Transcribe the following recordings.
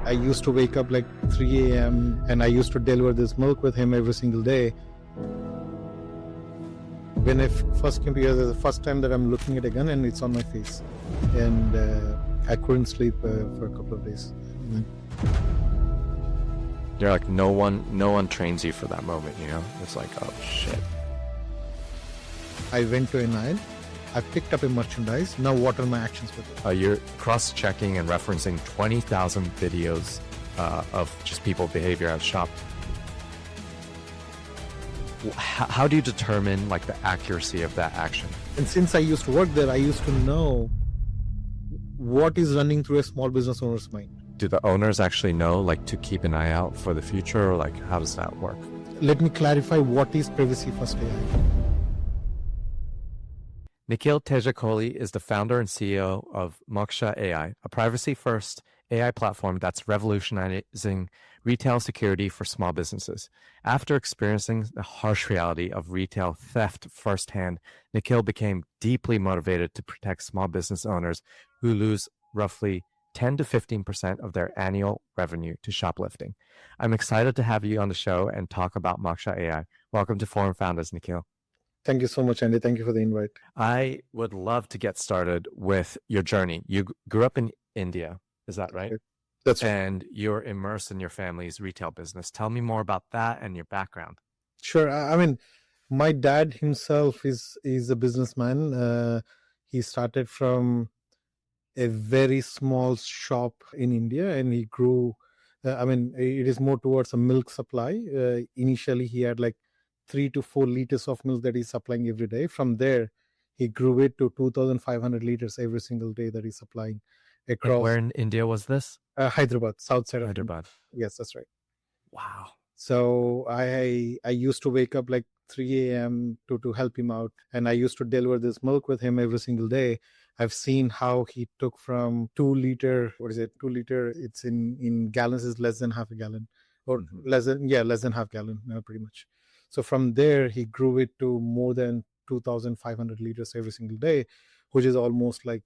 I used to wake up like 3 a.m. and I used to deliver this milk with him every single day. When I first came here, the first time that I'm looking at a gun and it's on my face. And I couldn't sleep for a couple of days. You're like, no one trains you for that moment, you know? It's like, oh shit. I went to an aisle. I picked up a merchandise. Now what are my actions with it? You're cross-checking and referencing 20,000 videos of just people behavior at shop. How do you determine like the accuracy of that action? And since I used to work there, I used to know what is running through a small business owner's mind. Do the owners actually know like to keep an eye out for the future, or like how does that work? Let me clarify what is privacy first AI. Nikhil Teja Kolli is the founder and CEO of mokSa.ai, a privacy-first AI platform that's revolutionizing retail security for small businesses. After experiencing the harsh reality of retail theft firsthand, Nikhil became deeply motivated to protect small business owners who lose roughly 10 to 15% of their annual revenue to shoplifting. I'm excited to have you on the show and talk about mokSa.ai. Welcome to Forum Founders, Nikhil. Thank you so much, Andy. Thank you for the invite. I would love to get started with your journey. You grew up in India, is that right? That's right. And you're immersed in your family's retail business. Tell me more about that and your background. Sure. I mean, my dad himself is a businessman. He started from a very small shop in India, and he grew. It is more towards a milk supply. Initially, he had like 3 to 4 liters of milk that he's supplying every day. From there, he grew it to 2,500 liters every single day that he's supplying across. And where in India was this? Hyderabad, south side of Hyderabad. Yes, that's right. Wow. So I used to wake up like 3 a.m. to help him out, and I used to deliver this milk with him every single day. I've seen how he took from 2 liter. What is it? 2 liter. It's in gallons is less than half a gallon, or less than half gallon, pretty much. So from there, he grew it to more than 2,500 liters every single day, which is almost like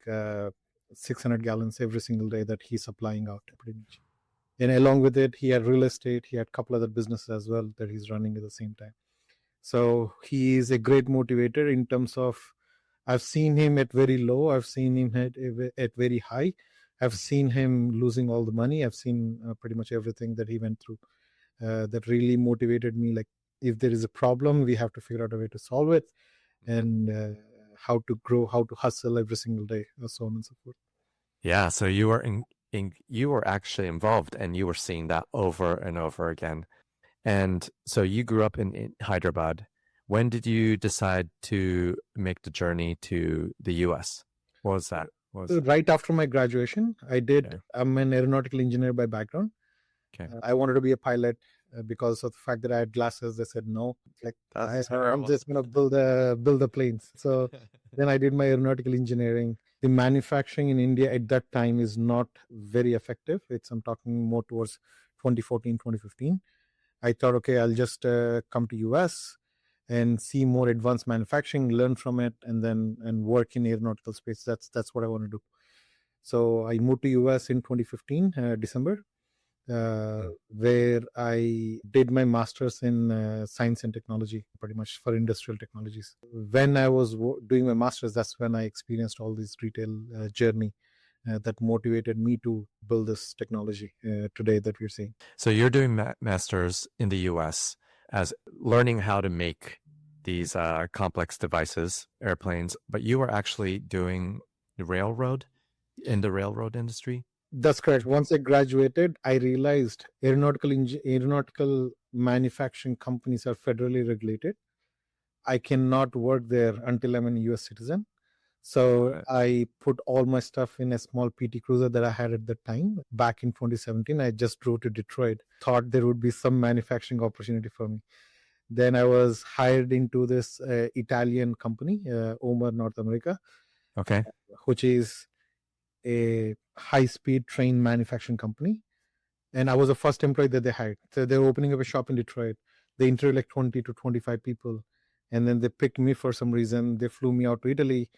600 gallons every single day that he's supplying out, pretty much. And along with it, he had real estate. He had a couple other businesses as well that he's running at the same time. So he is a great motivator in terms of, I've seen him at very low. I've seen him at very high. I've seen him losing all the money. I've seen pretty much everything that he went through. That really motivated me. Like, if there is a problem, we have to figure out a way to solve it, and how to grow, how to hustle every single day, and so on and so forth. Yeah. So you were you were actually involved, and you were seeing that over and over again. And so you grew up in Hyderabad. When did you decide to make the journey to the US? What was that? Right after my graduation, I'm an aeronautical engineer by background. Okay. I wanted to be a pilot. Because of the fact that I had glasses, they said no. Like, I'm just gonna build the planes. So then I did my aeronautical engineering. The manufacturing in India at that time is not very effective. I'm talking more towards 2014, 2015. I thought, okay, I'll just come to US and see more advanced manufacturing, learn from it, and work in aeronautical space. That's what I want to do. So I moved to US in 2015, December. Where I did my master's in science and technology, pretty much for industrial technologies. When I was doing my master's, that's when I experienced all this retail journey that motivated me to build this technology today that we're seeing. So you're doing master's in the US as learning how to make these complex devices, airplanes, but you were actually doing the railroad industry? That's correct. Once I graduated, I realized aeronautical manufacturing companies are federally regulated. I cannot work there until I'm a US citizen. So right. I put all my stuff in a small PT Cruiser that I had at the time. Back in 2017, I just drove to Detroit, thought there would be some manufacturing opportunity for me. Then I was hired into this Italian company, Omer North America, okay, which is a high-speed train manufacturing company, and I was the first employee that they hired. So they were opening up a shop in Detroit. They interviewed like 20 to 25 people, and then they picked me for some reason. They flew me out to Italy.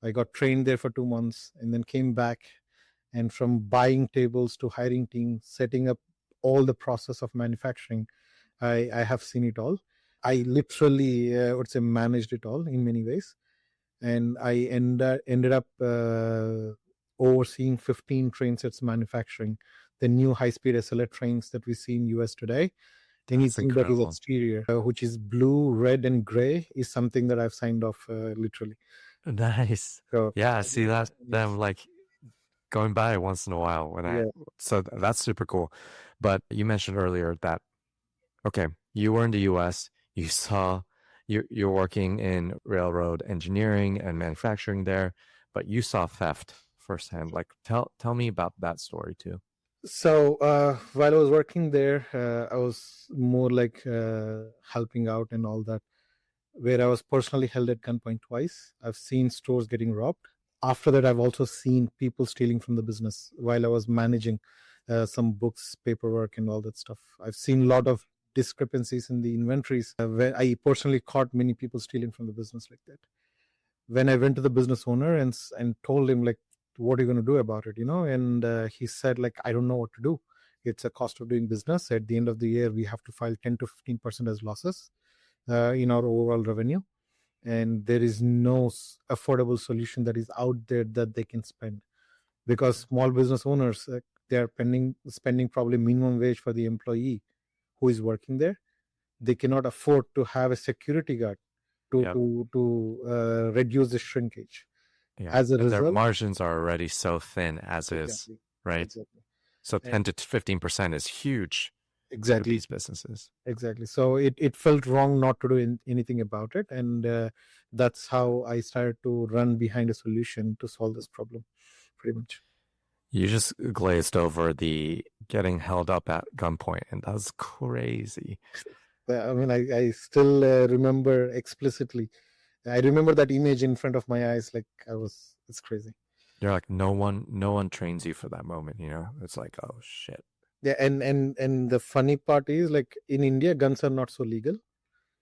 I got trained there for 2 months, and then came back And from buying tables to hiring teams, setting up all the process of manufacturing, I have seen it all. I literally would say managed it all in many ways. And I ended up overseeing 15 train sets manufacturing, the new high-speed SLR trains that we see in US today. That's Anything that is incredible. exterior, which is blue, red, and gray, is something that I've signed off literally. Nice. So Yeah, I see that them yes, like going by once in a while when yeah. so that's super cool. But you mentioned earlier that okay, you were in the US, you saw you're working in railroad engineering and manufacturing there, but you saw theft firsthand. Like tell me about that story too. So while I was working there, I was more like helping out and all that, where I was personally held at gunpoint twice. I've seen stores getting robbed. After that, I've also seen people stealing from the business while I was managing some books, paperwork, and all that stuff. I've seen a lot of discrepancies in the inventories where I personally caught many people stealing from the business like that. When I went to the business owner and told him like, what are you going to do about it, and he said like, I don't know what to do. It's a cost of doing business. At the end of the year, we have to file 10 to 15% as losses in our overall revenue, and there is no affordable solution that is out there that they can spend, because small business owners, they are spending probably minimum wage for the employee who is working there. They cannot afford to have a security guard to Yep. reduce the shrinkage. Yeah. As a And their result, margins are already so thin as is, exactly, right? exactly, So and 10 to 15% is huge to exactly, these businesses. exactly. So it felt wrong not to do anything about it, and that's how I started to run behind a solution to solve this problem, pretty much. You just glazed over the getting held up at gunpoint, and that's crazy. I mean, I still remember explicitly. I remember that image in front of my eyes. Like it's crazy. You're like, no one trains you for that moment, you know? It's like, oh shit. Yeah, and the funny part is like in India, guns are not so legal.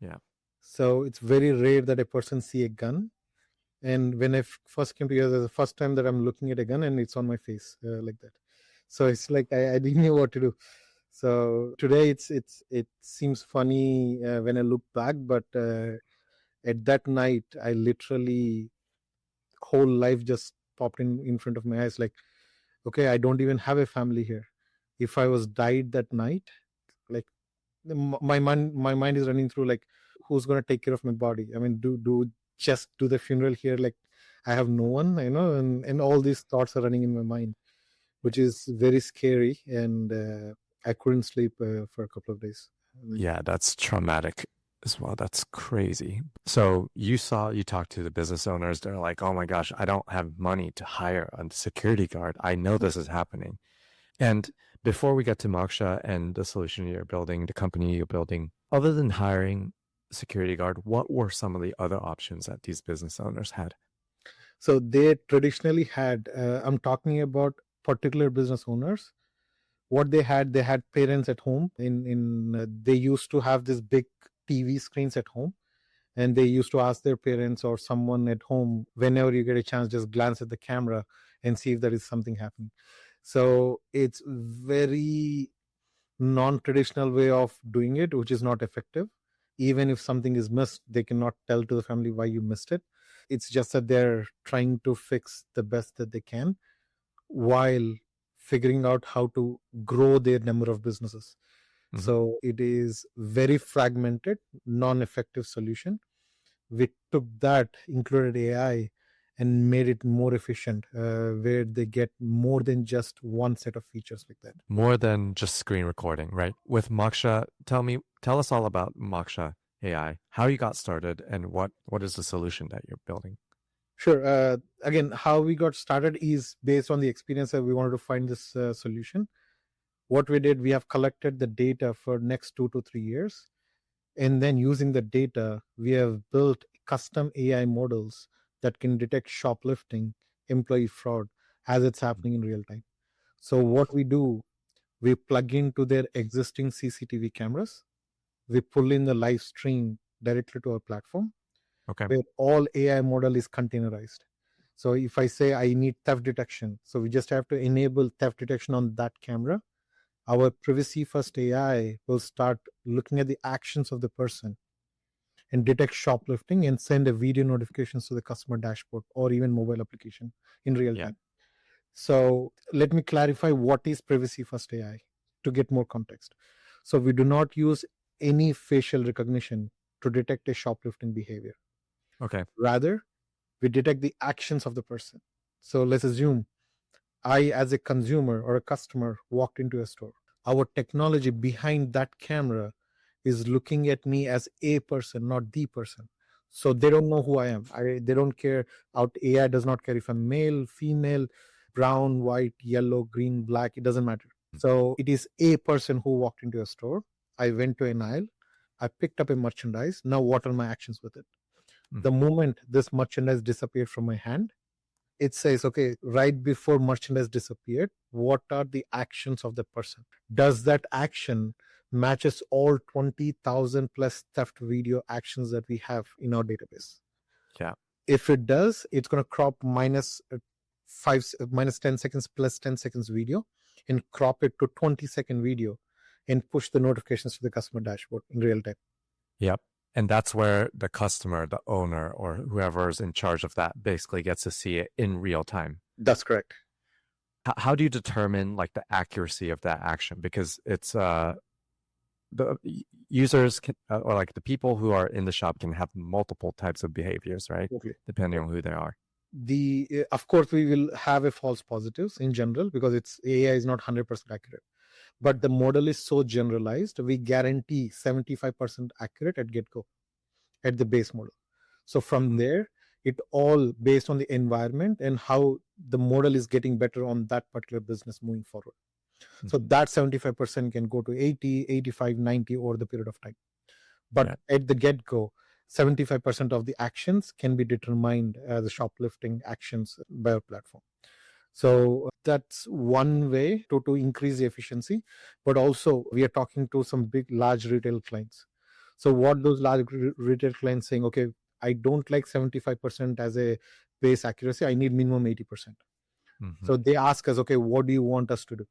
Yeah. So it's very rare that a person see a gun. And when I first came to US, the first time that I'm looking at a gun and it's on my face like that. So it's like I didn't know what to do. So today it seems funny when I look back, but at that night I literally whole life just popped in front of my eyes. Like, okay, I don't even have a family here. If I was died that night, like my mind is running through like, who's going to take care of my body? I mean, do just do the funeral here, like I have no one, and all these thoughts are running in my mind, which is very scary. And I couldn't sleep for a couple of days. Yeah, that's traumatic as well. That's crazy. So you talked to the business owners. They're like, oh my gosh, I don't have money to hire a security guard. I know this is happening. And before we get to mokSa and the solution you're building, the company you're building, other than hiring a security guard, what were some of the other options that these business owners had? So they traditionally had, I'm talking about particular business owners. What they had parents at home. They used to have this big TV screens at home, and they used to ask their parents or someone at home, whenever you get a chance, just glance at the camera and see if there is something happening. So it's very non-traditional way of doing it, which is not effective. Even if something is missed, they cannot tell to the family why you missed it. It's just that they're trying to fix the best that they can while figuring out how to grow their number of businesses. Mm-hmm. So it is very fragmented, non-effective solution. We took that, included AI, and made it more efficient, where they get more than just one set of features like that. More than just screen recording, right? With mokSa, tell us all about mokSa AI, how you got started, and what is the solution that you're building? Sure. Again, how we got started is based on the experience that we wanted to find this solution. What we did, we have collected the data for next 2 to 3 years, and then using the data, we have built custom AI models that can detect shoplifting, employee fraud as it's happening in real time. So what we do, we plug into their existing CCTV cameras, we pull in the live stream directly to our platform, Okay. where all AI model is containerized. So if I say I need theft detection, so we just have to enable theft detection on that camera. Our privacy first AI will start looking at the actions of the person and detect shoplifting and send a video notifications to the customer dashboard or even mobile application in real Yeah. time. So let me clarify what is privacy first AI to get more context. So we do not use any facial recognition to detect a shoplifting behavior. Okay. Rather, we detect the actions of the person. So let's assume I, as a consumer or a customer, walked into a store. Our technology behind that camera is looking at me as a person, not the person. So they don't know who I am. They don't care. Out AI does not care if I'm male, female, brown, white, yellow, green, black. It doesn't matter. So it is a person who walked into a store. I went to an aisle. I picked up a merchandise. Now, what are my actions with it? The moment this merchandise disappeared from my hand, it says, okay, right before merchandise disappeared, what are the actions of the person? Does that action matches all 20,000 plus theft video actions that we have in our database? Yeah. If it does, it's going to crop minus 10 seconds plus 10 seconds video and crop it to 20-second video and push the notifications to the customer dashboard in real time. Yep. And that's where the customer, the owner, or whoever is in charge of that basically gets to see it in real time. That's correct. How do you determine like the accuracy of that action? Because it's the users can, or like the people who are in the shop can have multiple types of behaviors, right? Okay. Depending on who they are. Of course we will have a false positives in general because it's AI is not 100% accurate, but the model is so generalized we guarantee 75% accurate at get-go at the base model. So from there it all based on the environment and how the model is getting better on that particular business moving forward. So that 75% can go to 80, 85, 90 over the period of time. But at the get-go, 75% of the actions can be determined as the shoplifting actions by our platform. So that's one way to increase the efficiency. But also we are talking to some big, large retail clients. So what those large retail clients saying, okay, I don't like 75% as a base accuracy. I need minimum 80%. So they ask us, okay, what do you want us to do?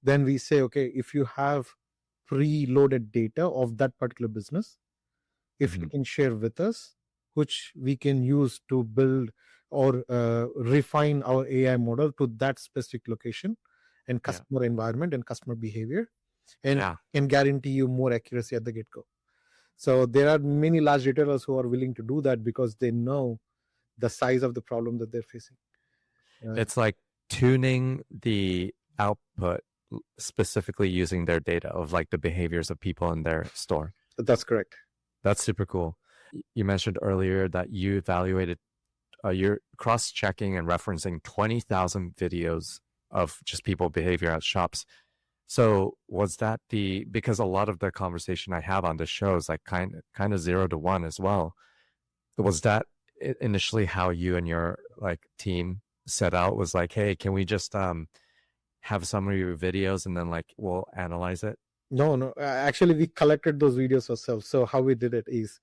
Then we say, okay, if you have preloaded data of that particular business, if you can share with us, which we can use to build or refine our AI model to that specific location and customer environment and customer behavior, and can guarantee you more accuracy at the get-go. So there are many large retailers who are willing to do that because they know the size of the problem that they're facing. It's like tuning the output specifically using their data of like the behaviors of people in their store. That's correct. That's super cool. You mentioned earlier that you evaluated, you're cross-checking and referencing 20,000 videos of just people behavior at shops. So was that because a lot of the conversation I have on this show is like kind of 0 to 1 as well. Was that initially how you and your like team set out, was like, hey, can we just have some of your videos and then like we'll analyze it? No. Actually, we collected those videos ourselves. So how we did it is,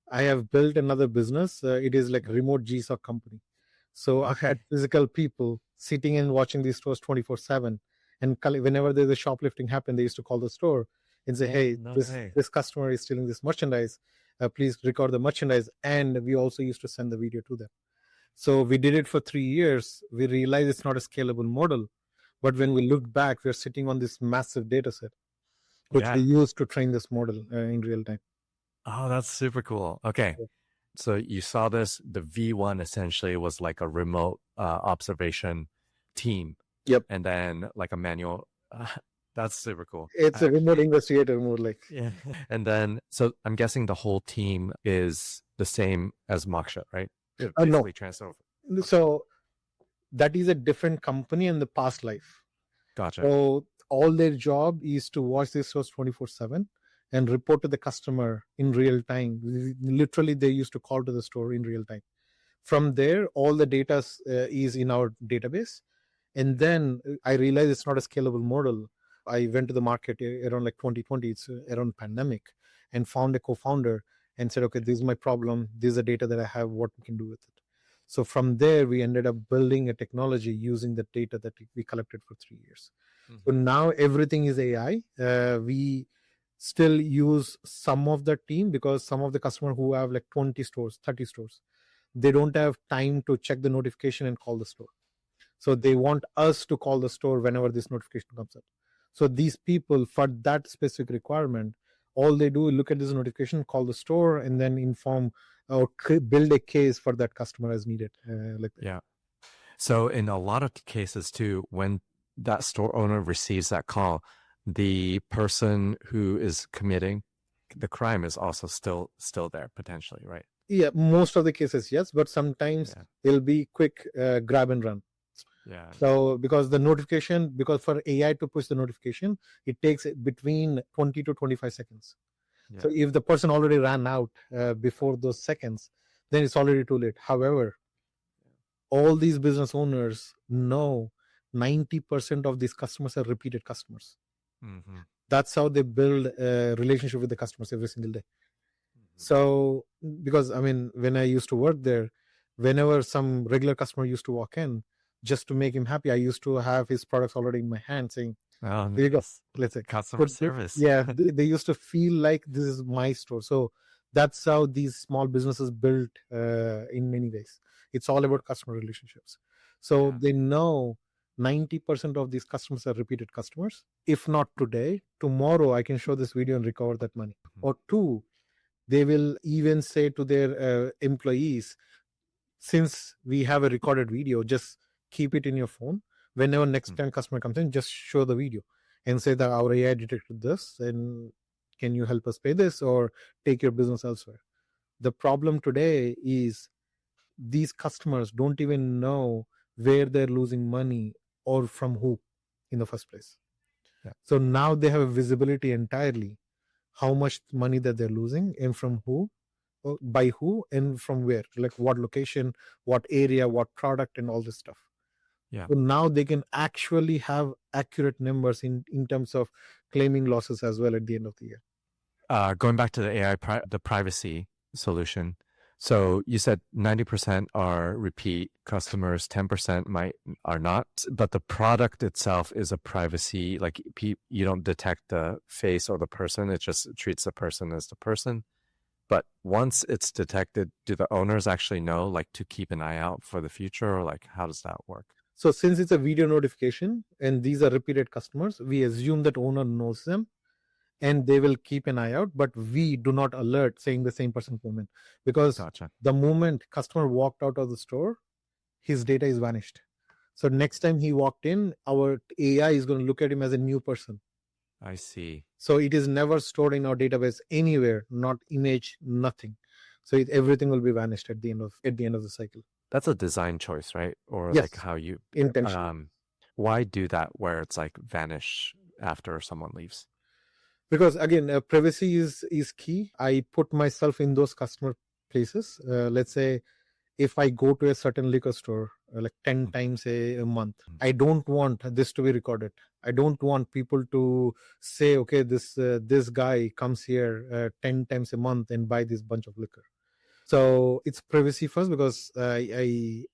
I have built another business. It is like remote GSOC company. So I had physical people sitting and watching these stores 24/7. And whenever there's a shoplifting happen, they used to call the store and say, hey, this customer is stealing this merchandise. Please record the merchandise. And we also used to send the video to them. So we did it for 3 years. We realized it's not a scalable model. But when we looked back, we're sitting on this massive data set, which we used to train this model in real time. Oh, that's super cool. Okay. So you saw this, the V1 essentially was like a remote observation team. Yep. And then like a manual. That's super cool. It's a remote investigator more like. Yeah. And then, so I'm guessing the whole team is the same as mokSa, right? No. Transfer. So that is a different company in the past life. Gotcha. So all their job is to watch these stores 24/7 and report to the customer in real time. Literally, they used to call to the store in real time. From there, all the data is in our database. And then I realized it's not a scalable model. I went to the market around like 2020, it's around pandemic, and found a co-founder and said, okay, this is my problem. This is the data that I have, what we can do with it. So from there, we ended up building a technology using the data that we collected for 3 years. So now everything is AI. We still use some of the team because some of the customer who have like 20 stores, 30 stores, they don't have time to check the notification and call the store. So they want us to call the store whenever this notification comes up. So these people, for that specific requirement, all they do is look at this notification, call the store, and then inform or build a case for that customer as needed. Like that. Yeah. So in a lot of cases too, when that store owner receives that call, the person who is committing the crime is also still there potentially, right? Yeah, most of the cases, yes, but sometimes it'll be quick grab and run. Yeah. So because the notification, because for AI to push the notification, it takes between 20 to 25 seconds. Yeah. So if the person already ran out before those seconds, then it's already too late. However, all these business owners know 90% of these customers are repeated customers. That's how they build a relationship with the customers every single day. So because I mean, when I used to work there, whenever some regular customer used to walk in, just to make him happy, I used to have his products already in my hand saying, oh, there you go, let's say customer service. Yeah, they used to feel like this is my store. So that's how these small businesses built in many ways. It's all about customer relationships. So they know 90% of these customers are repeated customers. If not today, tomorrow I can show this video and recover that money. Or two, they will even say to their employees, since we have a recorded video, just keep it in your phone. Whenever next time customer comes in, just show the video and say that our AI detected this and can you help us pay this or take your business elsewhere. The problem today is these customers don't even know where they're losing money or from who in the first place. So now they have a visibility entirely how much money that they're losing and from who, by who, and from where, like what location, what area, what product, and all this stuff. So now they can actually have accurate numbers in terms of claiming losses as well at the end of the year. Going back to the AI, the privacy solution. So you said 90% are repeat customers, 10% are not, but the product itself is a privacy, like you don't detect the face or the person, it just treats the person as the person. But once it's detected, do the owners actually know, like, to keep an eye out for the future, or like, how does that work? So since it's a video notification and these are repeated customers, we assume that owner knows them and they will keep an eye out, but we do not alert saying the same person movement, because the moment customer walked out of the store, his data is vanished. So next time he walked in, our AI is going to look at him as a new person. I see. So it is never stored in our database anywhere, not image, nothing. So everything will be vanished at the end of the cycle. That's a design choice, right? Or like how you intention. Why do that where it's like vanish after someone leaves? Because again, privacy is key. I put myself in those customer places. Let's say if I go to a certain liquor store like 10 times a month, I don't want this to be recorded. I don't want people to say, okay, this guy comes here 10 times a month and buy this bunch of liquor. So it's privacy first, because I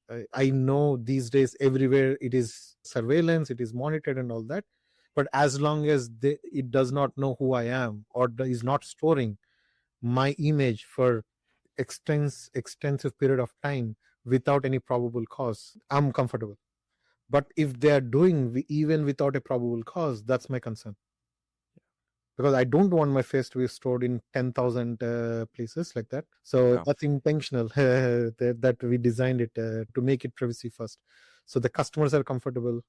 know these days everywhere it is surveillance, it is monitored and all that. But as long as it does not know who I am or is not storing my image for extensive period of time without any probable cause, I'm comfortable. But if they are doing even without a probable cause, that's my concern. Because I don't want my face to be stored in 10,000 places like that. So that's intentional that we designed it to make it privacy first. So the customers are comfortable,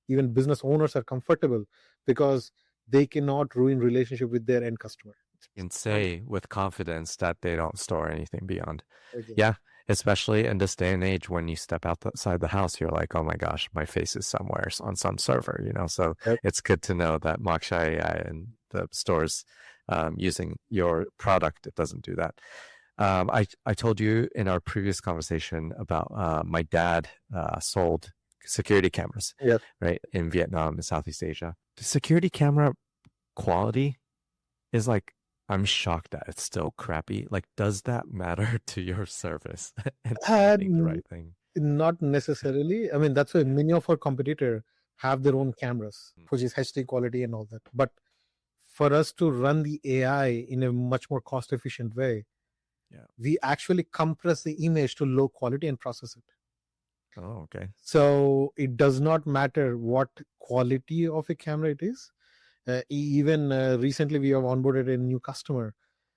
even business owners are comfortable, because they cannot ruin relationship with their end customer. And say with confidence that they don't store anything beyond. Yeah, especially in this day and age when you step outside the house, you're like, oh my gosh, my face is somewhere on some server, So it's good to know that mokSa.ai and the stores using your product, it doesn't do that. I told you in our previous conversation about my dad sold security cameras, right, in Vietnam and Southeast Asia. The security camera quality is like I'm shocked that it's still crappy. Like, does that matter to your service and getting the And right thing? not necessarily. I mean, that's why many of our competitor have their own cameras, Mm. which is HD quality and all that. But for us to run the AI in a much more cost efficient way, Yeah. we actually compress the image to low quality and process it. Oh, okay. So it does not matter what quality of a camera it is. Even recently, we have onboarded a new customer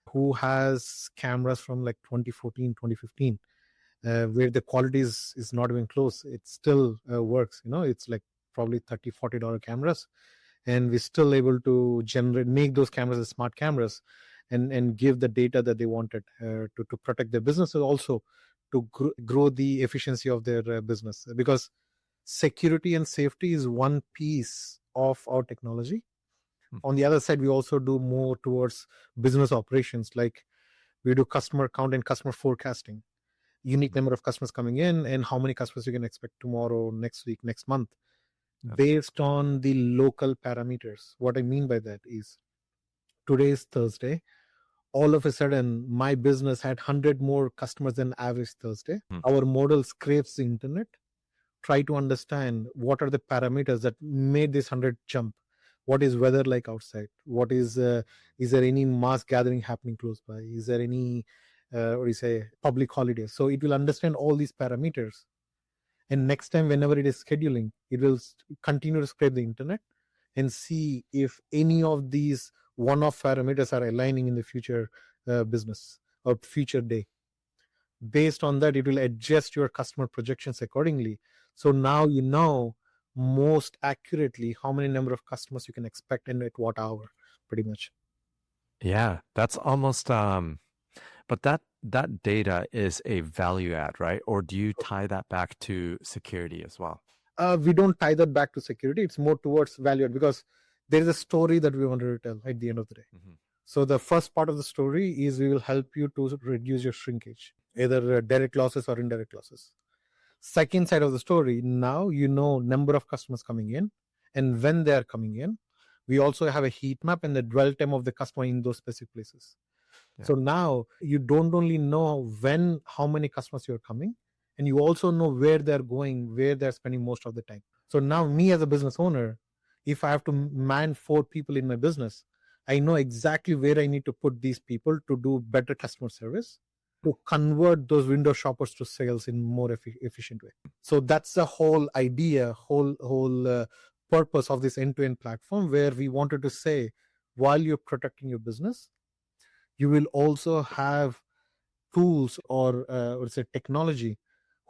who has cameras from like 2014, 2015, where the quality is not even close. It still works. It's like probably $30-$40 cameras, and we're still able to make those cameras as smart cameras, and give the data that they wanted to protect their businesses, also to grow the efficiency of their business, because security and safety is one piece of our technology. Mm. On the other side, we also do more towards business operations, like we do customer count and customer forecasting, unique number of customers coming in and how many customers you can expect tomorrow, next week, next month, That's based on the local parameters. What I mean by that is, today is Thursday. All of a sudden, my business had 100 more customers than average Thursday. mm. Our model scrapes the internet, try to understand what are the parameters that made this 100 jump. What is weather like outside? What is there any mass gathering happening close by? Is there any what do you say, public holidays? So it will understand all these parameters, and next time whenever it is scheduling, it will continue to scrape the internet and see if any of these one-off parameters are aligning in the future business or future day. Based on that, it will adjust your customer projections accordingly. So now you know most accurately how many number of customers you can expect and at what hour, pretty much. Yeah, that's almost but that data is a value add, right? Or do you tie that back to security as well? We don't tie that back to security. It's more towards value add, because there is a story that we wanted to tell at the end of the day. Mhm. So the first part of the story is we will help you to reduce your shrinkage, either direct losses or indirect losses. Second side of the story, now you know number of customers coming in and when they are coming in. We also have a heat map and the dwell time of the customer in those specific places. Yeah. So now you don't only know how many customers you're coming, and you also know where they're going, where they're spending most of the time. So now, me as a business owner, if I have to man 4 people in my business, I know exactly where I need to put these people to do better customer service, to convert those window shoppers to sales in more efficient way. So that's the whole idea, whole purpose of this end-to-end platform, where we wanted to say, while you're protecting your business, you will also have tools or let's say technology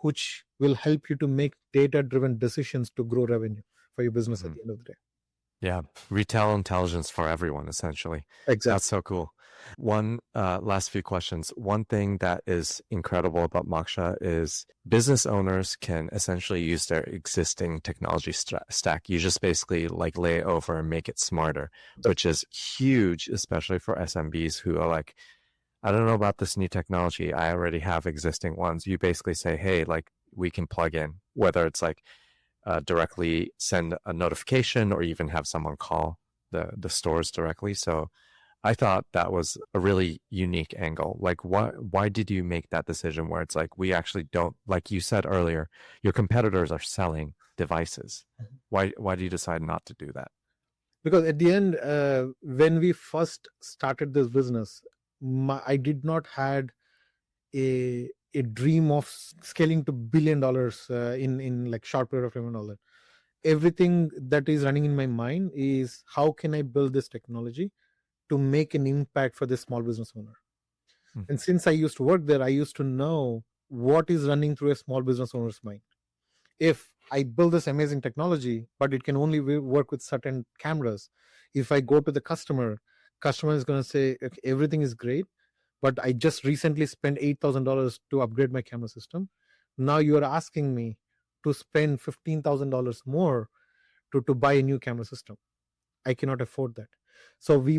which will help you to make data driven decisions to grow revenue for your business at Mhm. the end of the day. Yeah, retail intelligence for everyone, essentially. That's Exactly. so cool. One last few questions. One thing that is incredible about mokSa is business owners can essentially use their existing technology stack. You just basically like lay it over and make it smarter, which is huge, especially for SMBs who are like, I don't know about this new technology. I already have existing ones. You basically say, hey, like we can plug in, whether it's like directly send a notification or even have someone call the stores directly. So I thought that was a really unique angle. Like, why did you make that decision where it's like, we actually don't, like you said earlier, your competitors are selling devices. Mhm. Why do you decide not to do that? Because at the end, when we first started this business, I did not had a dream of scaling to $1 billion in like short period of time and all that. Everything that is running in my mind is how can I build this technology to make an impact for this small business owner. Mhm. And since I used to work there, I used to know what is running through a small business owner's mind. If I build this amazing technology, but it can only work with certain cameras, if I go to the customer is going to say, okay, everything is great, but I just recently spent $8,000 to upgrade my camera system. Now you are asking me to spend $15,000 more to buy a new camera system. I cannot afford that. So we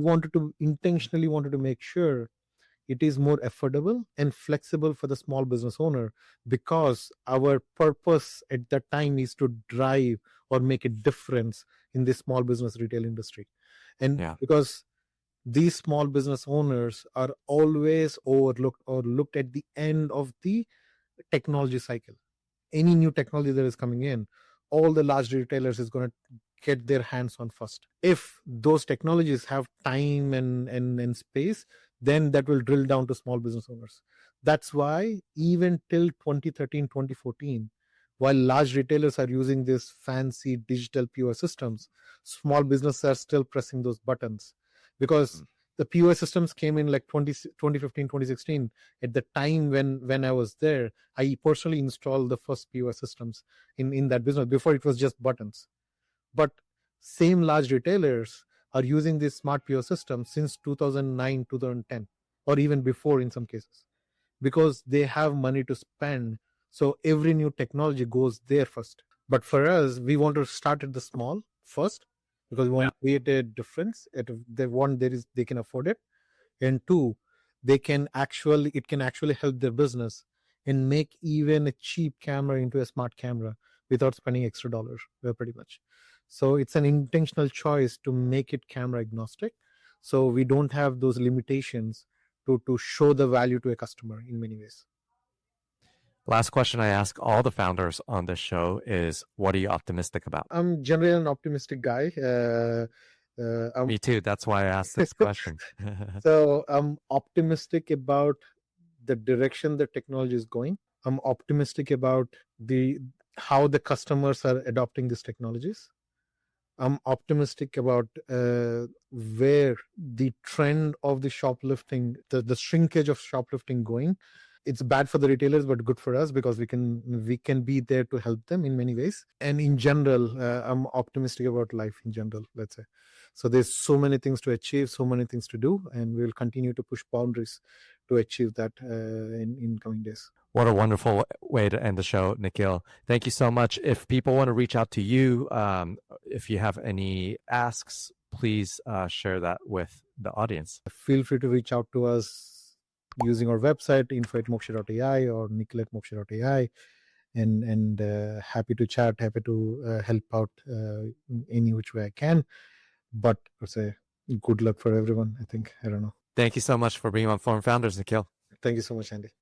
intentionally wanted to make sure it is more affordable and flexible for the small business owner, because our purpose at that time is to drive or make a difference in the small business retail industry. And Yeah. because these small business owners are always overlooked or looked at the end of the technology cycle. Any new technology that is coming in, all the large retailers is going to get their hands on first. If those technologies have time and space, then that will drill down to small business owners. That's why even till 2013, 2014, while large retailers are using these fancy digital POS systems, small businesses are still pressing those buttons, because the POS systems came in like 2015, 2016. At the time when I was there, I personally installed the first POS systems in that business. Before, it was just buttons. But same large retailers are using these smart POS systems since 2009, 2010, or even before in some cases, because they have money to spend. So every new technology goes there first. But for us, we want to start at the small first, because we want to create a difference. They can afford it, and two, it can actually help their business and make even a cheap camera into a smart camera without spending extra dollars, pretty much. So it's an intentional choice to make it camera agnostic, so we don't have those limitations to show the value to a customer in many ways. Last question I ask all the founders on this show is, what are you optimistic about? I'm generally an optimistic guy. Me too. That's why I asked this question. So I'm optimistic about the direction the technology is going. I'm optimistic about how the customers are adopting these technologies. I'm optimistic about where the trend of the shoplifting, the shrinkage of shoplifting going. It's bad for the retailers, but good for us, because we can be there to help them in many ways. And in general, I'm optimistic about life in general, let's say. So there's so many things to achieve, so many things to do, and we'll continue to push boundaries to achieve that in coming days. What a wonderful way to end the show, Nikhil. Thank you so much. If people want to reach out to you, if you have any asks, please share that with the audience. Feel free to reach out to us using our website, info@mokSa.ai or nikhil@mokSa.ai, and happy to chat, happy to help out any which way I can. But I say good luck for everyone, I think. I don't know. Thank you so much for being on Forum Founders, Nikhil. Thank you so much, Andy.